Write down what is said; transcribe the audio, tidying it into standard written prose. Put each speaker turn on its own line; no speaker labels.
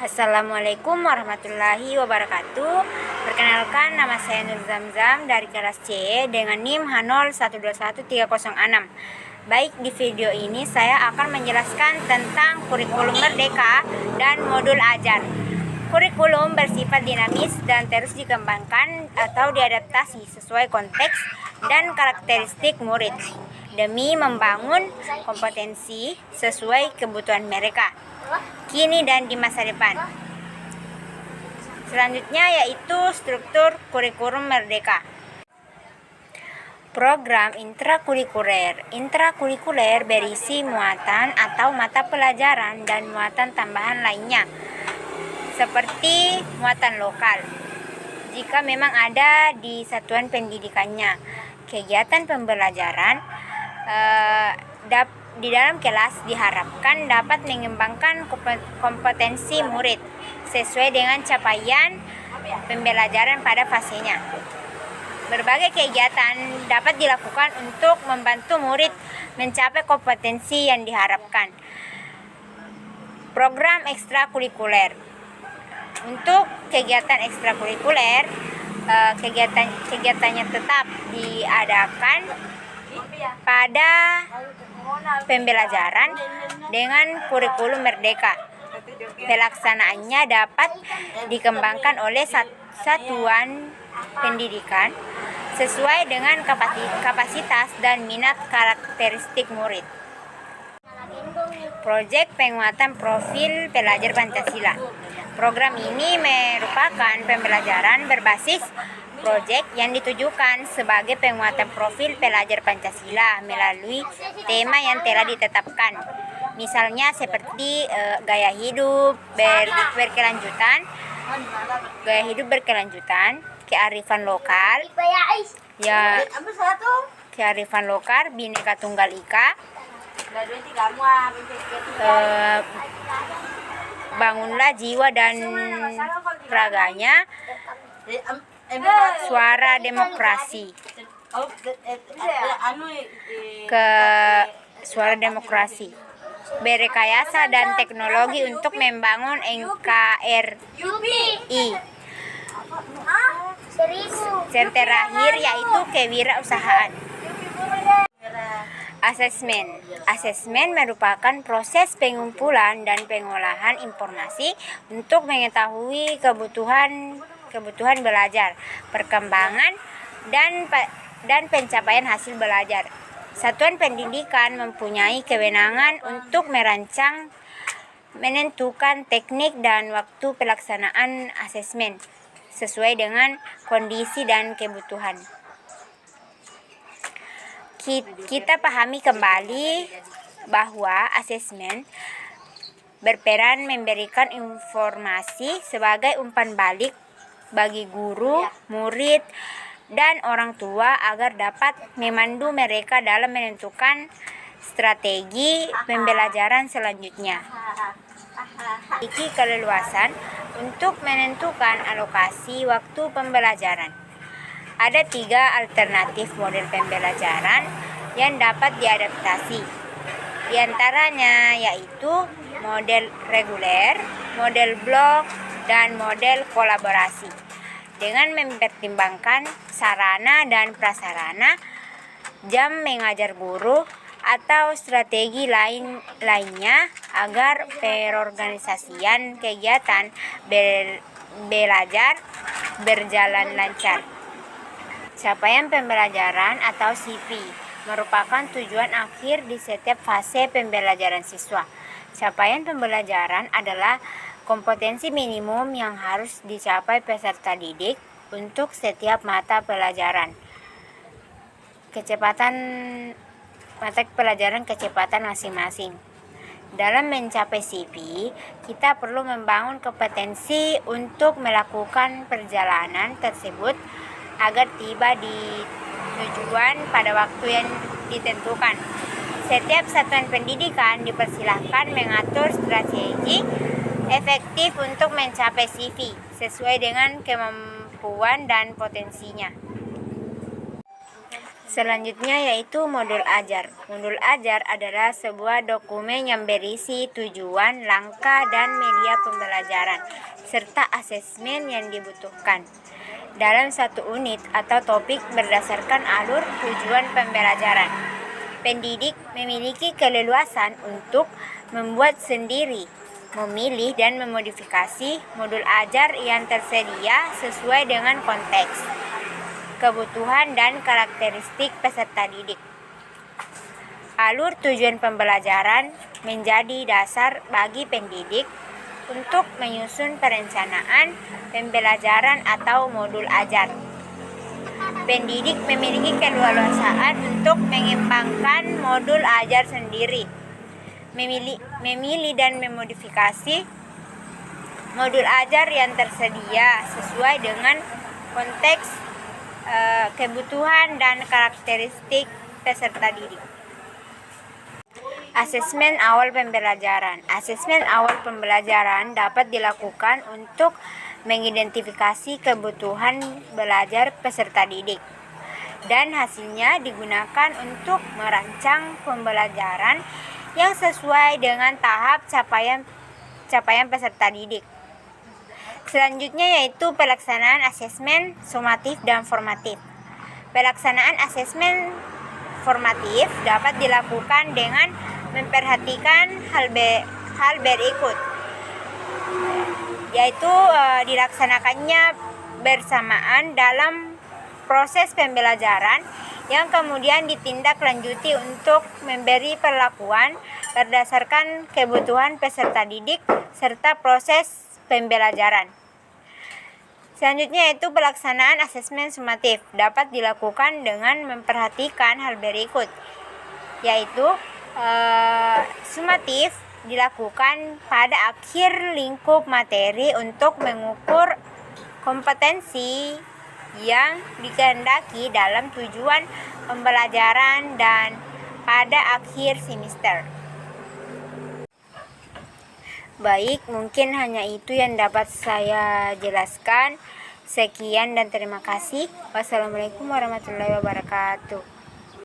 Assalamualaikum warahmatullahi wabarakatuh. Perkenalkan, nama saya Nur Zamzam dari kelas C dengan NIM H0121306. Baik, di video ini saya akan menjelaskan tentang kurikulum merdeka dan modul ajar. Kurikulum bersifat dinamis dan terus dikembangkan atau diadaptasi sesuai konteks dan karakteristik murid demi membangun kompetensi sesuai kebutuhan mereka kini dan di masa depan. Selanjutnya yaitu struktur kurikulum merdeka. Program intrakurikuler. Intrakurikuler berisi muatan atau mata pelajaran dan muatan tambahan lainnya, seperti muatan lokal, jika memang ada di satuan pendidikannya. Kegiatan pembelajaran di dalam kelas diharapkan dapat mengembangkan kompetensi murid sesuai dengan capaian pembelajaran pada fasenya. Berbagai kegiatan dapat dilakukan untuk membantu murid mencapai kompetensi yang diharapkan. Program ekstrakurikuler. Untuk kegiatan ekstrakurikuler, kegiatannya tetap diadakan pada pembelajaran dengan kurikulum merdeka. Pelaksanaannya dapat dikembangkan oleh satuan pendidikan sesuai dengan kapasitas dan minat karakteristik murid. Proyek penguatan profil pelajar Pancasila. Program ini merupakan pembelajaran berbasis proyek yang ditujukan sebagai penguatan profil pelajar Pancasila melalui tema yang telah ditetapkan. Misalnya seperti gaya hidup berkelanjutan, kearifan lokal, kearifan lokal, Bhinneka Tunggal Ika, bangunlah jiwa dan raganya, suara demokrasi, suara demokrasi, berekayasa dan teknologi untuk membangun NKRI. Yang terakhir yaitu kewirausahaan. Asesmen merupakan proses pengumpulan dan pengolahan informasi untuk mengetahui kebutuhan belajar, perkembangan, dan pencapaian hasil belajar. Satuan pendidikan mempunyai kewenangan untuk merancang, menentukan teknik dan waktu pelaksanaan asesmen sesuai dengan kondisi dan kebutuhan. Kita pahami kembali bahwa asesmen berperan memberikan informasi sebagai umpan balik bagi guru, murid, dan orang tua agar dapat memandu mereka dalam menentukan strategi pembelajaran selanjutnya. Memiliki keleluasan untuk menentukan alokasi waktu pembelajaran. Ada 3 alternatif model pembelajaran yang dapat diadaptasi. Di antaranya yaitu model reguler, model blok, dan model kolaborasi. Dengan mempertimbangkan sarana dan prasarana, jam mengajar guru, atau strategi lainnya agar perorganisasian kegiatan belajar berjalan lancar. Capaian pembelajaran atau CV merupakan tujuan akhir di setiap fase pembelajaran siswa. Capaian pembelajaran adalah kompetensi minimum yang harus dicapai peserta didik untuk setiap mata pelajaran. Mata pelajaran kecepatan masing-masing. Dalam mencapai CV, kita perlu membangun kompetensi untuk melakukan perjalanan tersebut agar tiba di tujuan pada waktu yang ditentukan. Setiap satuan pendidikan dipersilahkan mengatur strategi efektif untuk mencapai CV sesuai dengan kemampuan dan potensinya. Selanjutnya yaitu modul ajar. Modul ajar adalah sebuah dokumen yang berisi tujuan, langkah, dan media pembelajaran, serta asesmen yang dibutuhkan dalam satu unit atau topik berdasarkan alur tujuan pembelajaran. Pendidik memiliki keleluasan untuk membuat sendiri, memilih, dan memodifikasi modul ajar yang tersedia sesuai dengan konteks, kebutuhan, dan karakteristik peserta didik. Alur tujuan pembelajaran menjadi dasar bagi pendidik untuk menyusun perencanaan pembelajaran atau modul ajar. Pendidik memiliki keleluasaan untuk mengembangkan modul ajar sendiri, memilih dan memodifikasi modul ajar yang tersedia sesuai dengan konteks, kebutuhan, dan karakteristik peserta didik. Asesmen awal pembelajaran. Asesmen awal pembelajaran dapat dilakukan untuk mengidentifikasi kebutuhan belajar peserta didik, dan hasilnya digunakan untuk merancang pembelajaran yang sesuai dengan tahap capaian peserta didik. Selanjutnya yaitu pelaksanaan asesmen sumatif dan formatif. Pelaksanaan asesmen formatif dapat dilakukan dengan memperhatikan hal berikut, yaitu dilaksanakannya bersamaan dalam proses pembelajaran yang kemudian ditindaklanjuti untuk memberi perlakuan berdasarkan kebutuhan peserta didik serta proses pembelajaran. Selanjutnya yaitu pelaksanaan asesmen sumatif dapat dilakukan dengan memperhatikan hal berikut, yaitu sumatif dilakukan pada akhir lingkup materi untuk mengukur kompetensi yang dikehendaki dalam tujuan pembelajaran dan pada akhir semester. Baik, mungkin hanya itu yang dapat saya jelaskan. Sekian dan terima kasih. Wassalamualaikum warahmatullahi wabarakatuh.